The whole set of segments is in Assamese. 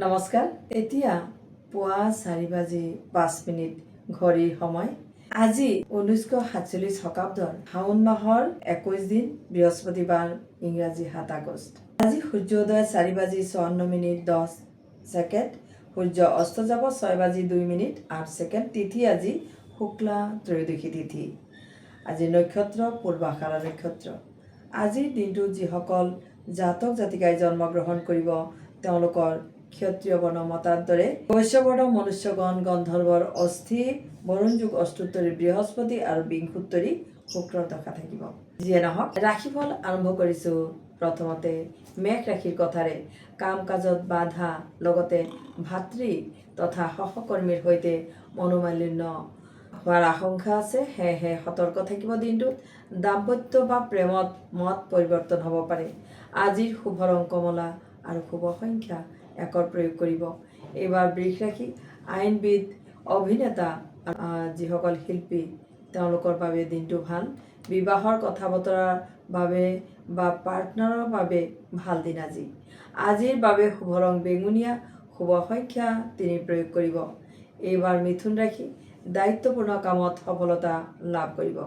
নমস্কাৰ। এতিয়া পুৱা 4:05 ঘড়ীৰ সময়। আজি 1947 শকাব্দৰ শাওণ মাহৰ 21 দিন বৃহস্পতিবাৰ, ইংৰাজী 7 আগষ্ট। আজি সূৰ্যোদয় 4:10 সূৰ্য অস্ত যাব 6:02 তিথি আজি শুক্লা ত্ৰয়োদশী তিথি। আজি নক্ষত্ৰ পূৰ্বাষাঢ়া নক্ষত্ৰ। আজিৰ দিনটোত যিসকল জাতক জাতিকাই জন্মগ্ৰহণ কৰিব তেওঁলোকৰ ক্ষত্ৰিয় বৰ্ণ মতান্তৰে বৈশ্যবৰ্ণ মনুষ্যগণ গন্ধৰ্বৰ অস্থি বৰুণ যুগ অষ্টোত্তৰী বৃহস্পতি আৰু বিংশোত্তৰী শুক্ৰৰ দশা থাকিব। যিয়ে নহওক, ৰাশিফল আৰম্ভ কৰিছোঁ। প্ৰথমতে মেষ ৰাশিৰ কথাৰে কাম কাজত বাধা, লগতে ভাতৃ তথা সহকৰ্মীৰ সৈতে মনোমালিন্য হোৱাৰ আশংকা আছে। সেয়েহে সতৰ্ক থাকিব। দিনটোত দাম্পত্য বা প্ৰেমত মত পৰিৱৰ্তন হ'ব পাৰে। আজিৰ শুভ ৰং কমলা আৰু শুভ সংখ্যা 1 প্ৰয়োগ কৰিব। এইবাৰ বৃষ ৰাশি আইনবিদ, অভিনেতা, যিসকল শিল্পী তেওঁলোকৰ বাবে দিনটো ভাল। বিবাহৰ কথা বতৰাৰ বাবে বা পাৰ্টনাৰৰ বাবে ভাল দিন আজি। আজিৰ বাবে শুভ ৰং বেঙুনীয়া, শুভ সংখ্যা 3 প্ৰয়োগ কৰিব। এইবাৰ মিথুন ৰাশি দায়িত্বপূৰ্ণ কামত সফলতা লাভ কৰিব।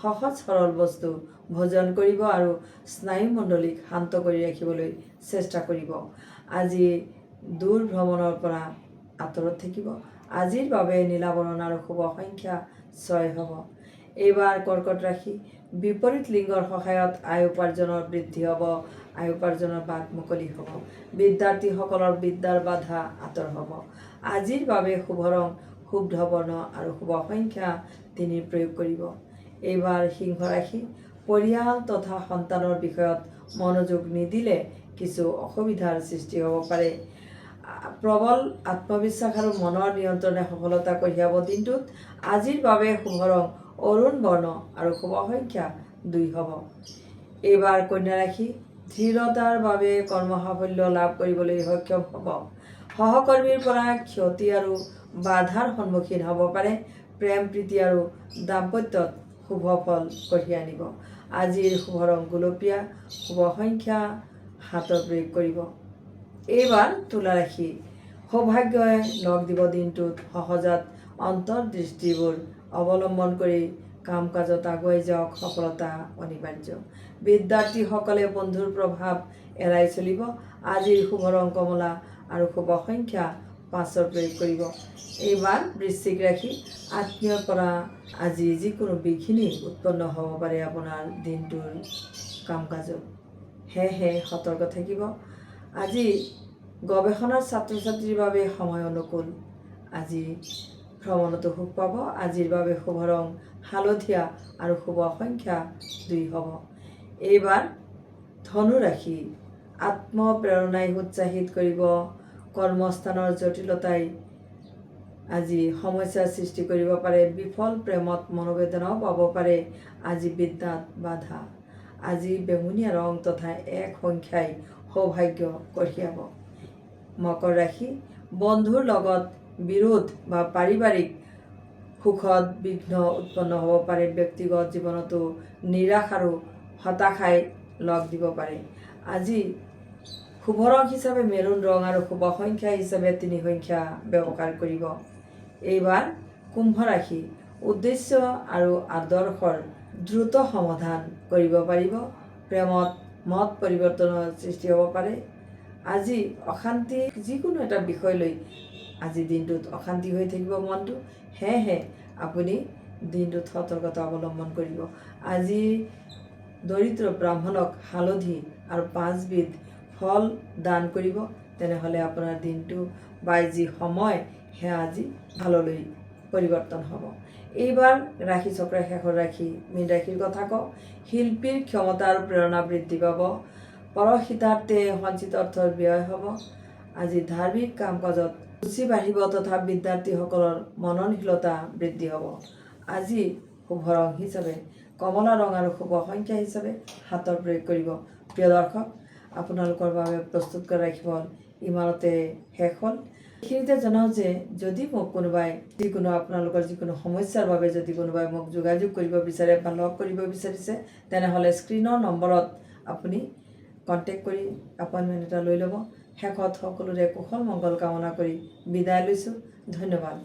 সহজ সৰল বস্তু ভোজন কৰিব আৰু স্নায়ুমণ্ডলীক শান্ত কৰি ৰাখিবলৈ চেষ্টা কৰিব। আজি দূৰ ভ্ৰমণৰ পৰা আঁতৰত থাকিব। আজিৰ বাবে নীলাবৰণ আৰু শুভ সংখ্যা 6 হ'ব। এইবাৰ কৰ্কট ৰাশি বিপৰীত লিংগৰ সহায়ত আয় উপাৰ্জনৰ বৃদ্ধি হ'ব। আয় উপাৰ্জনৰ বাট মুকলি হ'ব। বিদ্যাৰ্থীসকলৰ বিদ্যাৰ বাধা আঁতৰ হ'ব। আজিৰ বাবে শুভ ৰং শুদ্ধ বৰ্ণ আৰু শুভ সংখ্যা 3 প্ৰয়োগ কৰিব। এইবাৰ সিংহ ৰাশি পৰিয়াল তথা সন্তানৰ বিষয়ত মনোযোগ নিদিলে কিছু অসুবিধাৰ সৃষ্টি হ'ব পাৰে। প্ৰবল আত্মবিশ্বাস আৰু মনৰ নিয়ন্ত্ৰণে সফলতা কঢ়িয়াব দিনটোত। আজিৰ বাবে শুভ ৰং অৰুণ বৰ্ণ আৰু শুভ সংখ্যা 2 হ'ব। এইবাৰ কন্যা ৰাশি দৃঢ়তাৰ বাবে কৰ্ম সাফল্য লাভ কৰিবলৈ সক্ষম হ'ব। সহকৰ্মীৰ পৰা ক্ষতি আৰু বাধাৰ সন্মুখীন হ'ব পাৰে। প্ৰেম প্ৰীতি আৰু দাম্পত্যত শুভ ফল কঢ়িয়াই আনিব। আজিৰ শুভ ৰং গুলপীয়া, শুভ সংখ্যা 7 প্ৰয়োগ কৰিব। এইবাৰ তুলা ৰাশি সৌভাগ্যই লগ দিব দিনটোত। সহজাত অন্তৰ্দৃষ্টিবোৰ অৱলম্বন কৰি কাম কাজত আগুৱাই যাওক, সফলতা অনিবাৰ্য। বিদ্যাৰ্থীসকলে বন্ধুৰ প্ৰভাৱ এৰাই চলিব। আজিৰ শুভ ৰং কমলা আৰু শুভ সংখ্যা 5 প্ৰয়োগ কৰিব। এইবাৰ বৃশ্চিক ৰাশি আত্মীয়ৰ পৰা আজি যিকোনো বিঘিনি উৎপন্ন হ'ব পাৰে আপোনাৰ দিনটোৰ কাম কাজত। সেয়েহে সতৰ্ক থাকিব। আজি গৱেষণাৰ ছাত্ৰ ছাত্ৰীৰ বাবে সময় অনুকূল। আজি ভ্ৰমণতো সুখ পাব। আজিৰ বাবে শুভ ৰং হালধীয়া আৰু শুভ সংখ্যা 2 হ'ব। এইবাৰ ধনু ৰাশি আত্মপ্ৰেৰণাই উৎসাহিত কৰিব। কৰ্মস্থানৰ জটিলতাই আজি সমস্যাৰ সৃষ্টি কৰিব পাৰে। বিফল প্ৰেমত মনোবেদনাও পাব পাৰে। আজি বিদ্যাত বাধা। আজি বেঙুনীয়া ৰং তথা 1 সংখ্যাই সৌভাগ্য কঢ়িয়াব। মকৰ ৰাশি বন্ধুৰ লগত বিৰোধ বা পাৰিবাৰিক সুখত বিঘ্ন উৎপন্ন হ'ব পাৰে। ব্যক্তিগত জীৱনতো নিৰাশ আৰু হতাশাই লগ দিব পাৰে। আজি শুভ ৰং হিচাপে মেৰুণ ৰং আৰু শুভ সংখ্যা হিচাপে 3 সংখ্যা ব্যৱহাৰ কৰিব। এইবাৰ কুম্ভ ৰাশি উদ্দেশ্য আৰু আদৰ্শৰ দ্ৰুত সমাধান কৰিব পাৰিব। প্ৰেমত মত পৰিৱৰ্তনৰ সৃষ্টি হ'ব পাৰে। আজি অশান্তি, যিকোনো এটা বিষয় লৈ আজি দিনটোত অশান্তি হৈ থাকিব মনটো। সেয়েহে আপুনি দিনটোত সতৰ্কতা অৱলম্বন কৰিব। আজি দৰিদ্ৰ ব্ৰাহ্মণক হালধি আৰু 5 বিধ ফল দান কৰিব। তেনেহ'লে আপোনাৰ দিনটো বা যি সময় সেয়া আজি ভাললৈ পৰিৱৰ্তন হ'ব। এইবাৰ ৰাশি চক্ৰৰ শেষৰ ৰাশি মীন ৰাশিৰ কথা কওঁ। শিল্পীৰ ক্ষমতা আৰু প্ৰেৰণা বৃদ্ধি পাব। পৰহিতাৰ্থে সঞ্চিত অৰ্থৰ ব্যয় হ'ব। আজি ধাৰ্মিক কাম কাজত ৰুচি বাঢ়িব তথা বিদ্যাৰ্থীসকলৰ মননশীলতা বৃদ্ধি হ'ব। আজি শুভ ৰং হিচাপে কমলা ৰং আৰু শুভ সংখ্যা হিচাপে 7 প্ৰয়োগ কৰিব। প্ৰিয় দৰ্শক, আপোনালোকৰ বাবে প্ৰস্তুত কৰা ৰাশিফল ইমানতে শেষ হ'ল। এইখিনিতে জনাওঁ যে যদি মোক কোনোবাই আপোনালোকৰ যিকোনো সমস্যাৰ বাবে যদি কোনোবাই মোক যোগাযোগ কৰিব বিচাৰে বা লগ কৰিব বিচাৰিছে, তেনেহ'লে স্ক্ৰীনৰ নম্বৰত আপুনি কণ্টেক্ট কৰি এপইণ্টমেণ্ট এটা লৈ ল'ব। শেষত সকলোৰে কুশল মংগল কামনা কৰি বিদায় লৈছোঁ। ধন্যবাদ।